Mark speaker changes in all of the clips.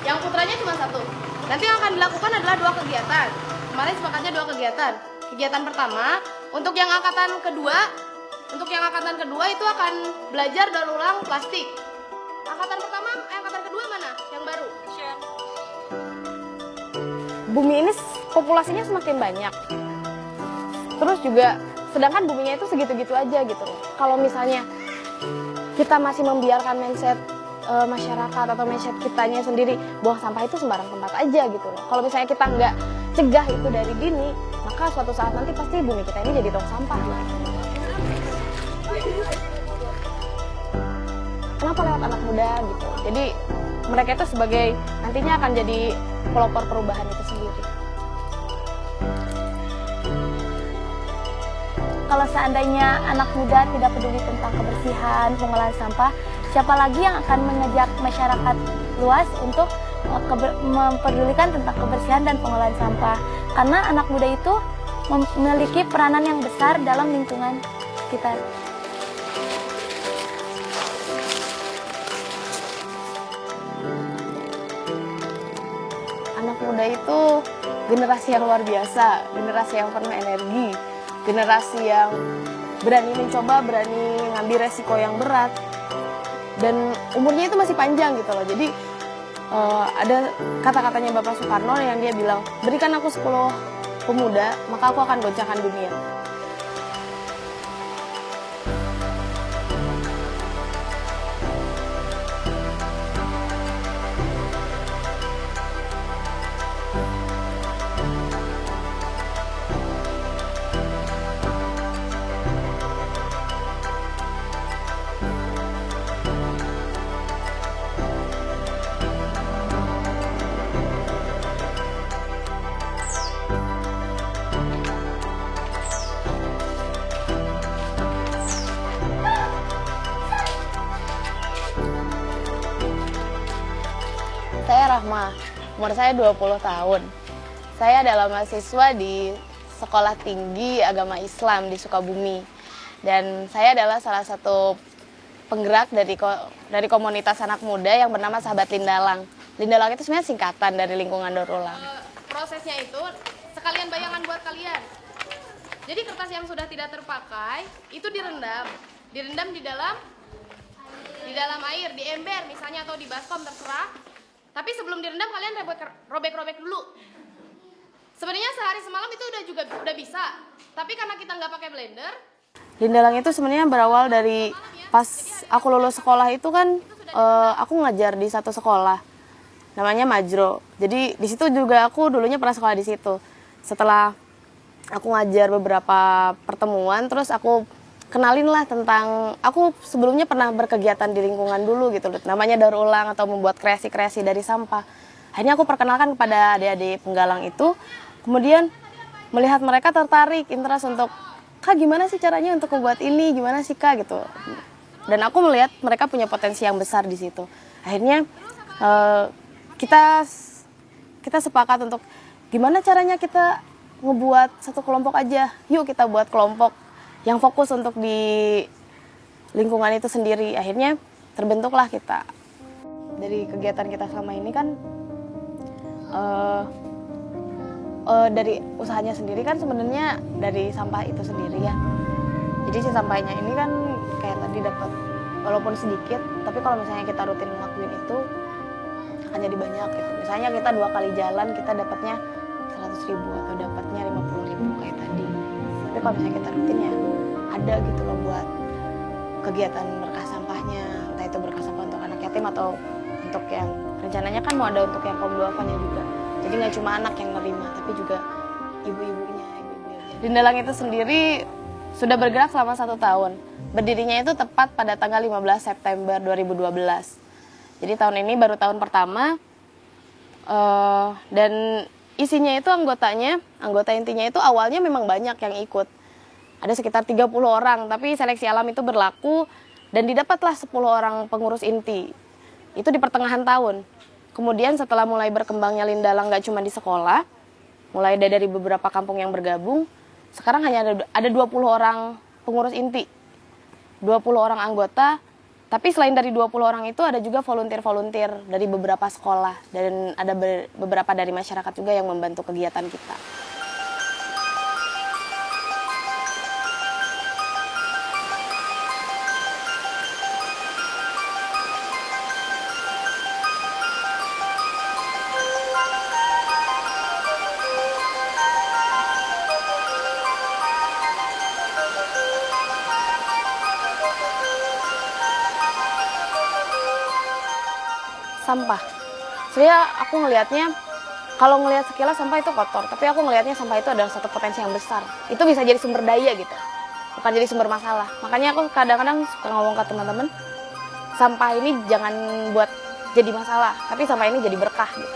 Speaker 1: Yang putranya cuma satu. Nanti yang akan dilakukan adalah 2 kegiatan. Kemarin sepakatnya 2 kegiatan. Kegiatan pertama untuk yang angkatan kedua, itu akan belajar daur ulang plastik. Angkatan kedua mana? Yang baru.
Speaker 2: Bumi ini populasinya semakin banyak. Terus juga sedangkan buminya itu segitu-gitu aja gitu loh. Kalau misalnya kita masih membiarkan mindset masyarakat atau mindset kitanya sendiri buang sampah itu sembarang tempat aja gitu loh. Kalau misalnya kita nggak cegah itu dari dini, maka suatu saat nanti pasti bumi kita ini jadi tong sampah gitu. Kenapa lewat anak muda gitu? Jadi mereka itu sebagai nantinya akan jadi pelopor perubahan itu sendiri.
Speaker 3: Kalau seandainya anak muda tidak peduli tentang kebersihan, pengolahan sampah, siapa lagi yang akan mengajak masyarakat luas untuk mempedulikan tentang kebersihan dan pengolahan sampah? Karena anak muda itu memiliki peranan yang besar dalam lingkungan sekitar.
Speaker 2: Anak muda itu generasi yang luar biasa, generasi yang penuh energi, generasi yang berani mencoba, berani ngambil resiko yang berat, dan umurnya itu masih panjang gitu loh. Jadi ada kata-katanya Bapak Soekarno yang dia bilang, berikan aku 10 pemuda, maka aku akan goncangkan dunia. Saya Rahma, umur saya 20 tahun. Saya adalah mahasiswa di Sekolah Tinggi Agama Islam di Sukabumi. Dan saya adalah salah satu penggerak dari komunitas anak muda yang bernama Sahabat Lindalang. Lindalang itu sebenarnya singkatan dari lingkungan daur ulang.
Speaker 1: Prosesnya itu sekalian bayangan buat kalian. Jadi kertas yang sudah tidak terpakai itu direndam di dalam air, di ember misalnya atau di baskom terserah. Tapi sebelum direndam kalian robek-robek dulu. Sebenarnya sehari semalam itu udah bisa. Tapi karena kita nggak pakai blender.
Speaker 2: Lindalang itu sebenarnya berawal dari pas aku lulus sekolah itu kan aku ngajar di satu sekolah namanya Majro. Jadi di situ juga aku dulunya pernah sekolah di situ. Setelah aku ngajar beberapa pertemuan, terus aku kenalin lah tentang, aku sebelumnya pernah berkegiatan di lingkungan dulu gitu, namanya daur ulang atau membuat kreasi-kreasi dari sampah. Akhirnya aku perkenalkan kepada adik-adik penggalang itu, kemudian melihat mereka tertarik, interest untuk, Kak gimana sih caranya untuk membuat ini, gimana sih Kak gitu. Dan aku melihat mereka punya potensi yang besar di situ. Akhirnya kita sepakat untuk gimana caranya kita ngebuat satu kelompok aja, yuk kita buat kelompok yang fokus untuk di lingkungan itu sendiri. Akhirnya terbentuklah kita. Dari kegiatan kita selama ini kan dari usahanya sendiri kan sebenarnya dari sampah itu sendiri ya. Jadi si sampahnya ini kan kayak tadi dapat walaupun sedikit, tapi kalau misalnya kita rutin ngelakuin itu akan jadi banyak gitu. Misalnya kita 2 kali jalan kita dapatnya 100.000 atau dapatnya 50.000 kayak tadi. Tapi kalau misalnya kita rutin ya ada gitu loh buat kegiatan berkah sampahnya, entah itu berkah sampah untuk anak yatim atau untuk yang rencananya kan mau ada untuk yang kaum duafanya juga. Jadi nggak cuma anak yang nerima, tapi juga ibu-ibunya. Lindalang itu sendiri sudah bergerak selama 1 tahun. Berdirinya itu tepat pada tanggal 15 September 2012. Jadi tahun ini baru tahun pertama dan isinya itu anggota intinya itu awalnya memang banyak yang ikut. Ada sekitar 30 orang, tapi seleksi alam itu berlaku dan didapatlah 10 orang pengurus inti. Itu di pertengahan tahun. Kemudian setelah mulai berkembangnya Lindalang nggak cuma di sekolah, mulai dari beberapa kampung yang bergabung, sekarang hanya ada 20 orang pengurus inti. 20 orang anggota, Tapi selain dari 20 orang itu ada juga volunteer-volunteer dari beberapa sekolah dan ada beberapa dari masyarakat juga yang membantu kegiatan kita. Sampah. Sebenarnya aku ngelihatnya, kalau ngelihat sekilas sampah itu kotor, tapi aku ngelihatnya sampah itu adalah satu potensi yang besar. Itu bisa jadi sumber daya gitu, bukan jadi sumber masalah. Makanya aku kadang-kadang suka ngomong ke teman-teman, sampah ini jangan buat jadi masalah, tapi sampah ini jadi berkah gitu.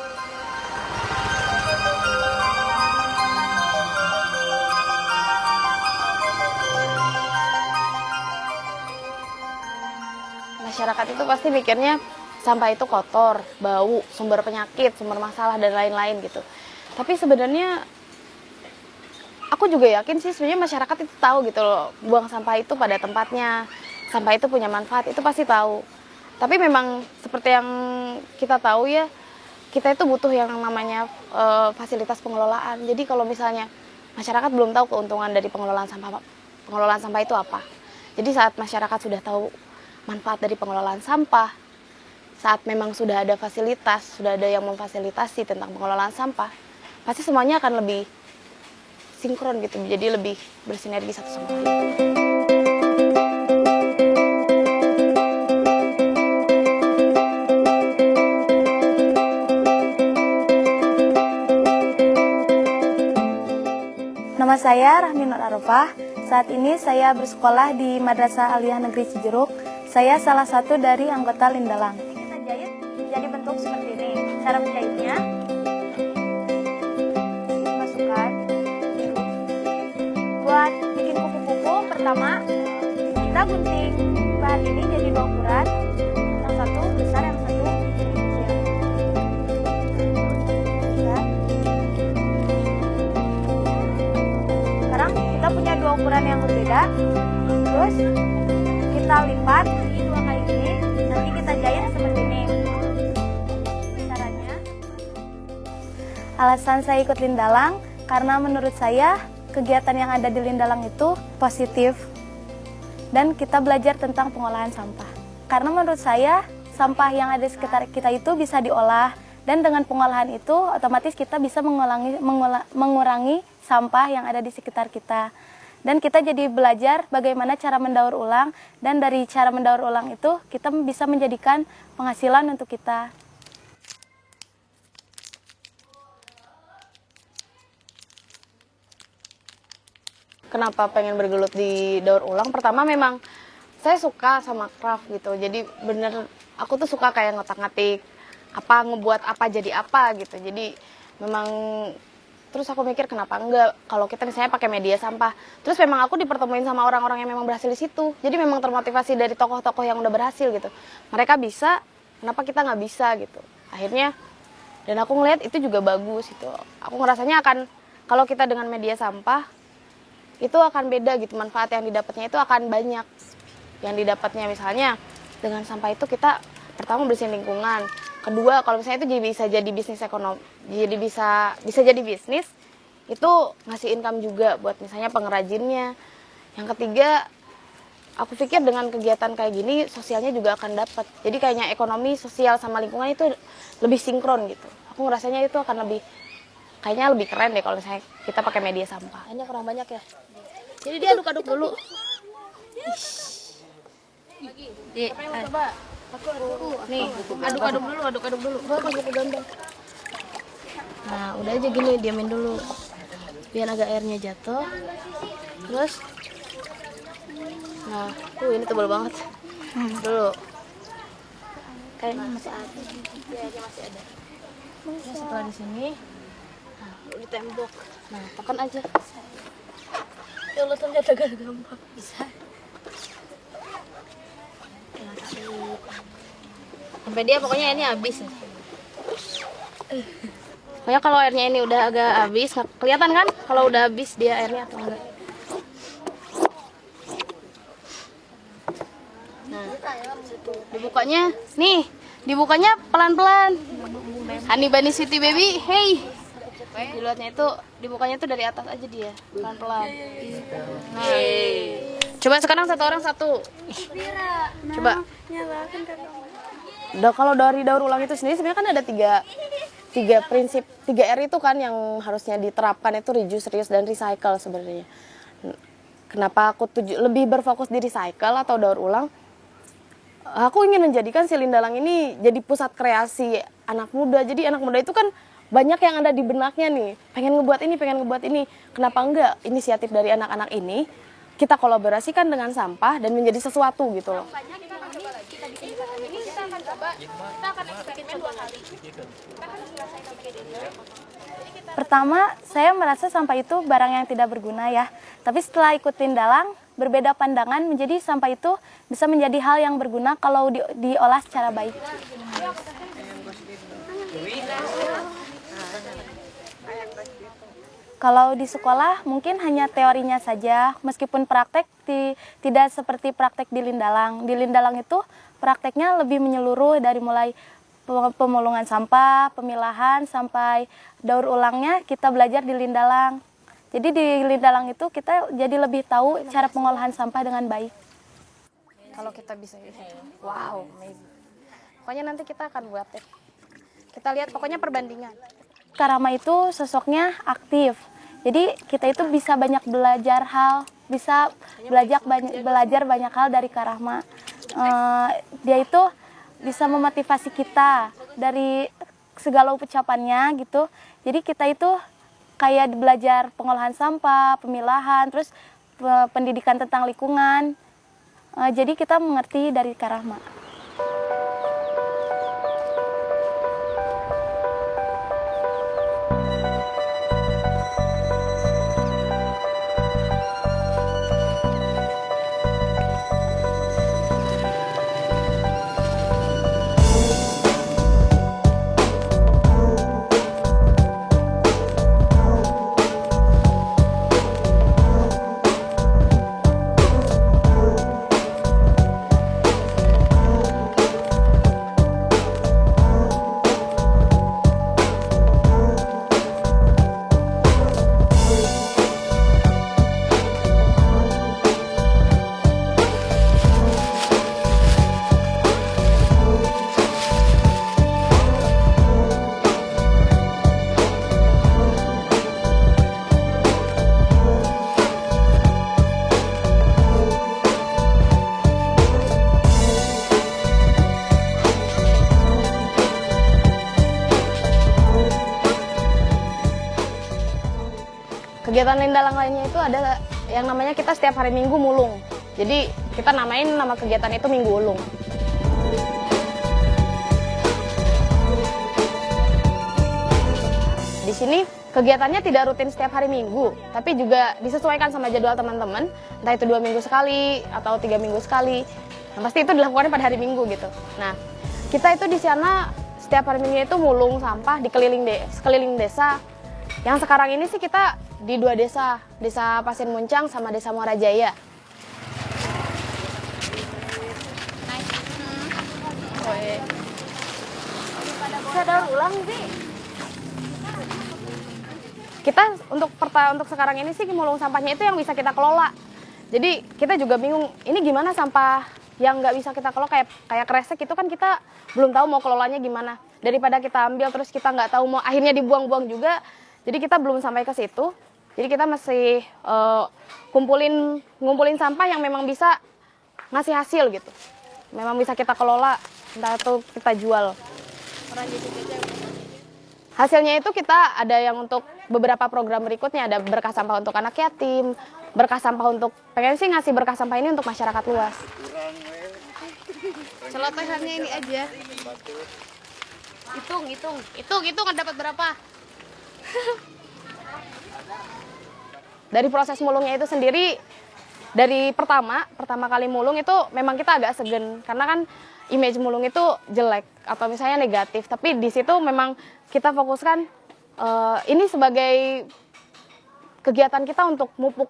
Speaker 2: Masyarakat itu pasti mikirnya sampah itu kotor, bau, sumber penyakit, sumber masalah, dan lain-lain gitu. Tapi sebenarnya aku juga yakin sih sebenarnya masyarakat itu tahu gitu loh, buang sampah itu pada tempatnya, sampah itu punya manfaat, itu pasti tahu. Tapi memang seperti yang kita tahu ya, kita itu butuh yang namanya fasilitas pengelolaan. Jadi kalau misalnya masyarakat belum tahu keuntungan dari pengelolaan sampah itu apa. Jadi saat masyarakat sudah tahu manfaat dari pengelolaan sampah, saat memang sudah ada fasilitas, sudah ada yang memfasilitasi tentang pengelolaan sampah, pasti semuanya akan lebih sinkron gitu, jadi lebih bersinergi satu sama lain.
Speaker 3: Nama saya Rahmi Nur Arofah. Saat ini saya bersekolah di Madrasah Aliyah Negeri Cijeruk. Saya salah satu dari anggota Lindalang. Jahit jadi bentuk seperti ini. Cara menjahitnya, masukkan. Buat bikin kupu-kupu, pertama kita gunting bahan ini jadi 2 ukuran, yang satu besar, yang satu kecil. Sekarang kita punya 2 ukuran yang berbeda. Terus kita lipat di 2 kali ini. Nanti kita jahit seperti ini. Caranya, alasan saya ikut Lindalang karena menurut saya kegiatan yang ada di Lindalang itu positif dan kita belajar tentang pengolahan sampah. Karena menurut saya sampah yang ada di sekitar kita itu bisa diolah dan dengan pengolahan itu otomatis kita bisa mengurangi sampah yang ada di sekitar kita. Dan kita jadi belajar bagaimana cara mendaur ulang, dan dari cara mendaur ulang itu kita bisa menjadikan penghasilan untuk kita.
Speaker 2: Kenapa pengen bergelut di daur ulang? Pertama memang saya suka sama craft gitu, jadi bener aku tuh suka kayak ngotak-ngatik, apa ngebuat apa jadi apa gitu. Jadi memang terus aku mikir kenapa enggak kalau kita misalnya pakai media sampah. Terus memang aku dipertemuin sama orang-orang yang memang berhasil di situ. Jadi memang termotivasi dari tokoh-tokoh yang udah berhasil gitu. Mereka bisa, kenapa kita nggak bisa gitu. Akhirnya dan aku ngeliat itu juga bagus gitu. Aku ngerasanya akan kalau kita dengan media sampah itu akan beda gitu, manfaat yang didapatnya itu akan banyak. Yang didapatnya misalnya dengan sampah itu kita pertama bersihin lingkungan. Kedua, kalau misalnya itu bisa jadi bisnis ekonomi, jadi bisa jadi bisnis, itu ngasih income juga buat misalnya pengrajinnya. Yang ketiga, aku pikir dengan kegiatan kayak gini sosialnya juga akan dapat. Jadi kayaknya ekonomi, sosial sama lingkungan itu lebih sinkron gitu. Aku ngerasanya itu akan kayaknya lebih keren deh kalau misalnya kita pakai media sampah.
Speaker 1: Ini kurang banyak ya. Jadi dia aduk-aduk dulu. Coba. Nih, aduk-aduk dulu. Nah, udah aja gini, diamin dulu. Biar agak airnya jatuh. Terus nah, ini tebal banget. Dulu. Kayaknya masih ada. Ya, dia masih ada. Terus setelah di sini, nah, di tembok. Nah, tekan aja. Ya Allah, ternyata gak gampang. Bisa. Sampai dia pokoknya ini habis. Pokoknya kalau airnya ini udah agak habis, kelihatan kan kalau udah habis dia airnya atau enggak. Nah, Dibukanya, nih, dibukanya pelan-pelan. Honey Bunny City Baby, hey. Dilihatnya itu, dibukanya itu dari atas aja dia, pelan-pelan. Nah, coba sekarang satu orang satu. Coba. Kalau dari daur ulang itu sendiri sebenarnya kan ada tiga prinsip, 3R itu kan yang harusnya diterapkan, itu reduce, reuse, dan recycle sebenarnya. Kenapa aku lebih berfokus di recycle atau daur ulang? Aku ingin menjadikan si Lindalang ini jadi pusat kreasi anak muda. Jadi anak muda itu kan banyak yang ada di benaknya nih, pengen ngebuat ini. Kenapa enggak inisiatif dari anak-anak ini kita kolaborasikan dengan sampah dan menjadi sesuatu gitu loh.
Speaker 3: Pertama, saya merasa sampah itu barang yang tidak berguna ya. Tapi setelah ikut Lindalang, berbeda pandangan menjadi sampah itu bisa menjadi hal yang berguna kalau diolah secara baik. Kalau di sekolah mungkin hanya teorinya saja, meskipun praktek tidak seperti praktek di Lindalang. Di Lindalang itu prakteknya lebih menyeluruh dari mulai pemulungan sampah, pemilahan, sampai daur ulangnya kita belajar di Lindalang. Jadi di Lindalang itu kita jadi lebih tahu cara pengolahan sampah dengan baik.
Speaker 2: Kalau kita bisa gitu, wow, amazing. Pokoknya nanti kita akan buat deh. Kita lihat pokoknya perbandingan.
Speaker 3: Kak Rahma itu sosoknya aktif. Jadi kita itu bisa banyak belajar hal, bisa belajar banyak hal dari Kak Rahma. Dia itu bisa memotivasi kita dari segala ucapannya gitu. Jadi kita itu kayak belajar pengolahan sampah, pemilahan, terus pendidikan tentang lingkungan. Jadi kita mengerti dari Kak Rahma.
Speaker 2: Kegiatan Lindalang lainnya itu ada yang namanya kita setiap hari Minggu mulung. Jadi kita namain nama kegiatan itu Minggu Ulung. Di sini kegiatannya tidak rutin setiap hari Minggu, tapi juga disesuaikan sama jadwal teman-teman, entah itu 2 minggu sekali atau 3 minggu sekali. Yang pasti itu dilakukan pada hari Minggu gitu. Nah, kita itu di sana setiap hari Minggu itu mulung sampah di sekeliling desa. Yang sekarang ini sih kita di 2 desa, Desa Pasir Muncang sama Desa Muara Jaya.
Speaker 3: Bisa daur ulang sih.
Speaker 2: Kita untuk sekarang ini sih mulung sampahnya itu yang bisa kita kelola. Jadi kita juga bingung, ini gimana sampah yang nggak bisa kita kelola kayak kresek itu kan kita belum tahu mau kelolanya gimana. Daripada kita ambil terus kita nggak tahu mau akhirnya dibuang-buang juga. Jadi kita belum sampai ke situ. Jadi kita masih ngumpulin sampah yang memang bisa ngasih hasil gitu. Memang bisa kita kelola, entah itu kita jual. Hasilnya itu kita ada yang untuk beberapa program berikutnya, ada berkah sampah untuk anak yatim, berkah sampah untuk, pengen sih ngasih berkah sampah ini untuk masyarakat luas.
Speaker 1: Celotehannya ini aja. Hitung dapat berapa?
Speaker 2: Dari proses mulungnya itu sendiri, dari pertama kali mulung itu memang kita agak segan karena kan image mulung itu jelek atau misalnya negatif, tapi di situ memang kita fokuskan ini sebagai kegiatan kita untuk mupuk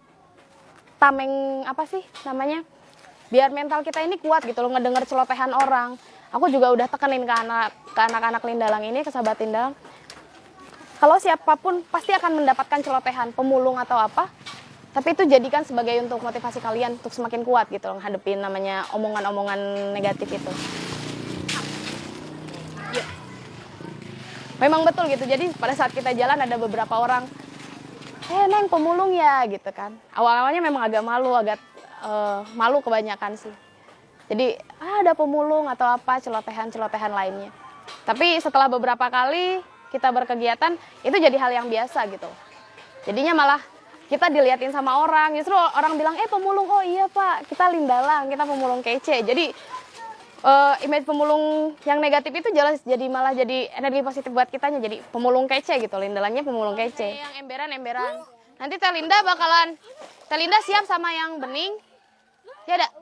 Speaker 2: tameng, apa sih namanya, biar mental kita ini kuat gitu loh, ngedenger celotehan orang. Aku juga udah tekenin ke anak-anak Lindalang ini, ke sahabat Lindalang, kalau siapapun pasti akan mendapatkan celotehan, pemulung atau apa, tapi itu jadikan sebagai untuk motivasi kalian untuk semakin kuat gitu loh, ngadepin namanya omongan-omongan negatif itu. Ya. Memang betul gitu, jadi pada saat kita jalan ada beberapa orang, Neng pemulung ya gitu kan. Awal-awalnya memang agak malu, malu kebanyakan sih. Jadi ada pemulung atau apa, celotehan-celotehan lainnya. Tapi setelah beberapa kali kita berkegiatan, itu jadi hal yang biasa gitu. Jadinya malah kita diliatin sama orang, justru orang bilang, pemulung, oh iya Pak, kita Lindalang, kita pemulung kece. Jadi image pemulung yang negatif itu jelas malah jadi energi positif buat kitanya, jadi pemulung kece gitu, Lindalangnya pemulung kece. Yang emberan. Nanti Teh Linda siap sama yang bening, ya ada.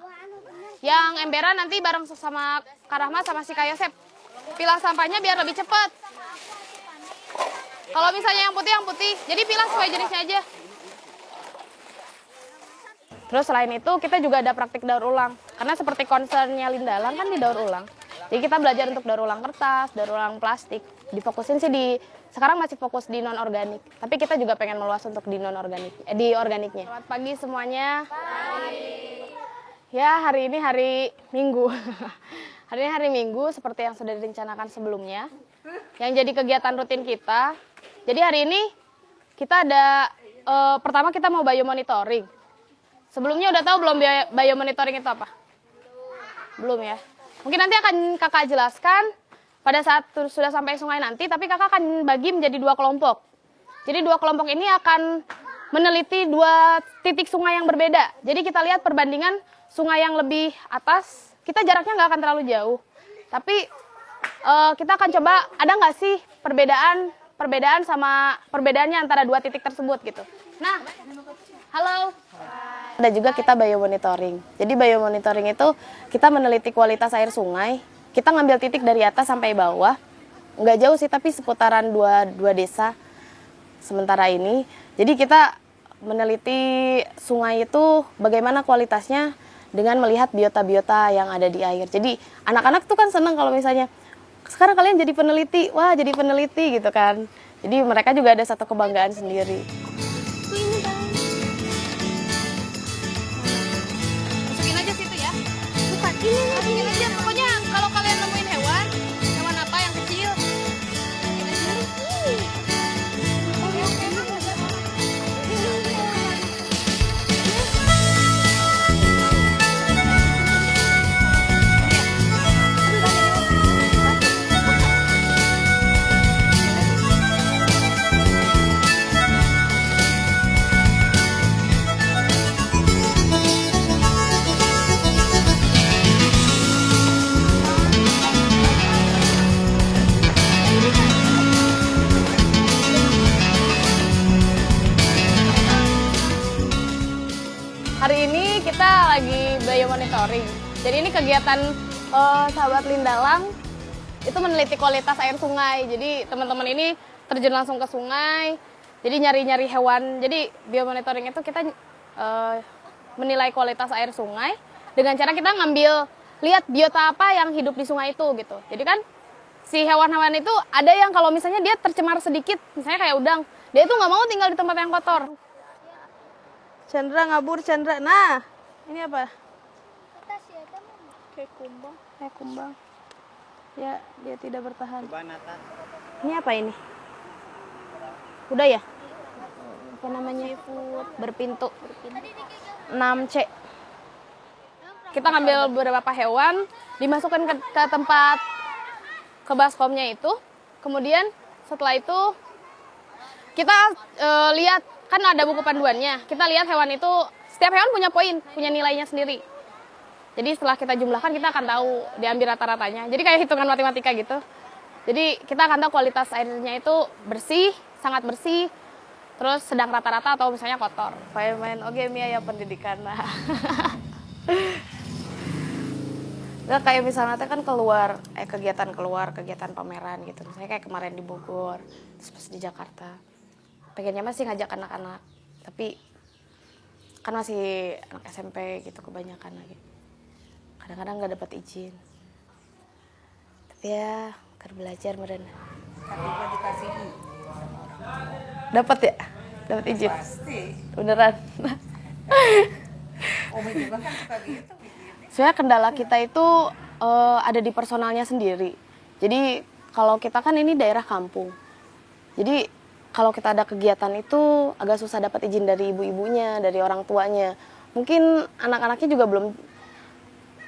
Speaker 2: Yang emberan nanti bareng sama Kak Rahma sama si Kak Yosep. Pilah sampahnya biar lebih cepat. Kalau misalnya yang putih, jadi pilah sesuai jenisnya aja. Terus selain itu kita juga ada praktik daur ulang. Karena seperti concernnya Lindalang kan di daur ulang. Jadi kita belajar untuk daur ulang kertas, daur ulang plastik. Difokusin sih sekarang masih fokus di non organik. Tapi kita juga pengen meluas untuk di non organik, di organiknya. Selamat pagi semuanya. Pagi. Ya hari ini hari Minggu. Hari ini hari Minggu seperti yang sudah direncanakan sebelumnya. Yang jadi kegiatan rutin kita. Jadi hari ini kita ada pertama kita mau biomonitoring. Sebelumnya udah tahu belum biomonitoring itu apa? Belum ya. Mungkin nanti akan kakak jelaskan pada saat sudah sampai sungai nanti, tapi kakak akan bagi menjadi 2 kelompok. Jadi 2 kelompok ini akan meneliti 2 titik sungai yang berbeda. Jadi kita lihat perbandingan sungai yang lebih atas, kita jaraknya nggak akan terlalu jauh. Tapi kita akan coba ada nggak sih perbedaannya antara 2 titik tersebut gitu. Nah, halo. Ada juga kita biomonitoring. Jadi biomonitoring itu kita meneliti kualitas air sungai. Kita ngambil titik dari atas sampai bawah. Nggak jauh sih, tapi seputaran dua desa sementara ini. Jadi kita meneliti sungai itu bagaimana kualitasnya dengan melihat biota-biota yang ada di air. Jadi anak-anak tuh kan senang kalau misalnya sekarang kalian jadi peneliti, wah jadi peneliti gitu kan. Jadi mereka juga ada satu kebanggaan sendiri. Masukin aja situ ya. Bukan, ini aja. Pokoknya kalau kalian nemuin hewan apa yang kecil, masukin aja. Hari ini kita lagi biomonitoring. Jadi ini kegiatan sahabat Lindalang itu meneliti kualitas air sungai. Jadi teman-teman ini terjun langsung ke sungai. Jadi nyari-nyari hewan. Jadi biomonitoring itu kita menilai kualitas air sungai dengan cara kita ngambil lihat biota apa yang hidup di sungai itu gitu. Jadi kan si hewan-hewan itu ada yang kalau misalnya dia tercemar sedikit, misalnya kayak udang, dia itu nggak mau tinggal di tempat yang kotor. Chandra ngabur, Chandra. Nah, ini apa? Kayak kumbang. Ya, dia tidak bertahan. Ini apa ini? Udah ya? Apa namanya? Berpintu. 6C. Kita ngambil beberapa hewan, dimasukkan ke tempat ke baskomnya itu. Kemudian setelah itu kita lihat, kan ada buku panduannya. Kita lihat hewan itu, setiap hewan punya poin, punya nilainya sendiri. Jadi setelah kita jumlahkan, kita akan tahu, diambil rata-ratanya. Jadi kayak hitungan matematika gitu. Jadi kita akan tahu kualitas airnya itu bersih, sangat bersih, terus sedang rata-rata atau misalnya kotor. Main oke Mia ya pendidikan. Nah. Nah, kayak misalnya kan keluar, kegiatan pameran gitu. Misalnya kayak kemarin di Bogor, terus pas di Jakarta. Pengennya masih ngajak anak-anak, tapi kan masih anak SMP gitu kebanyakan lagi. kadang-kadang nggak dapat izin. Tapi ya belajar meren.
Speaker 4: Ketika dikasih
Speaker 2: Dapat ya? Dapat izin.
Speaker 4: pasti.
Speaker 2: Beneran.
Speaker 4: Umi juga kan suka gitu bikin.
Speaker 2: Sebenarnya kendala kita itu ada di personalnya sendiri. Jadi kalau kita kan ini daerah kampung. Jadi kalau kita ada kegiatan itu agak susah dapat izin dari ibu-ibunya, dari orang tuanya. Mungkin anak-anaknya juga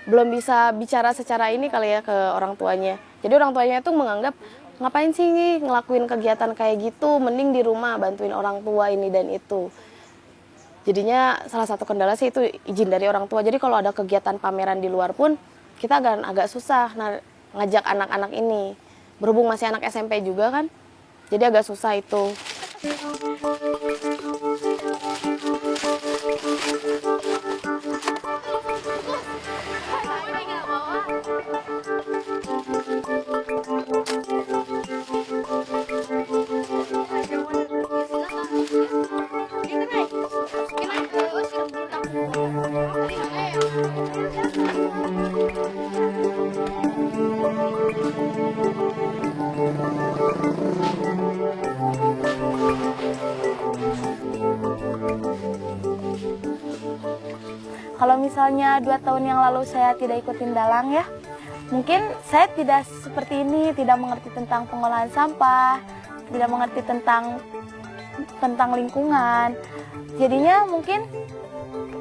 Speaker 2: belum bisa bicara secara ini kali ya ke orang tuanya. Jadi orang tuanya itu menganggap ngapain sih ngelakuin kegiatan kayak gitu, mending di rumah bantuin orang tua ini dan itu. Jadinya salah satu kendala sih itu izin dari orang tua. Jadi kalau ada kegiatan pameran di luar pun kita agak susah ngajak anak-anak ini. Berhubung masih anak SMP juga kan, jadi agak susah itu.
Speaker 3: Kalau misalnya 2 tahun yang lalu saya tidak ikutin dalang ya, mungkin saya tidak seperti ini, tidak mengerti tentang pengolahan sampah, tidak mengerti tentang lingkungan. Jadinya mungkin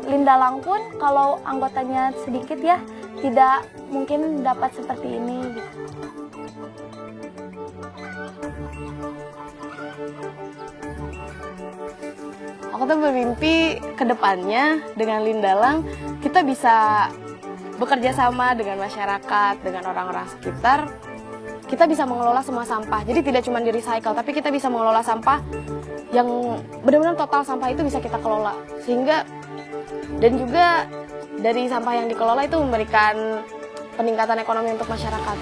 Speaker 3: Lindalang pun kalau anggotanya sedikit ya, tidak mungkin dapat seperti ini gitu.
Speaker 2: Aku tuh bermimpi ke depannya dengan Lindalang kita bisa bekerja sama dengan masyarakat, dengan orang-orang sekitar. Kita bisa mengelola semua sampah. Jadi tidak cuma di recycle, tapi kita bisa mengelola sampah yang benar-benar total sampah itu bisa kita kelola. Sehingga dan juga dari sampah yang dikelola itu memberikan peningkatan ekonomi untuk masyarakat.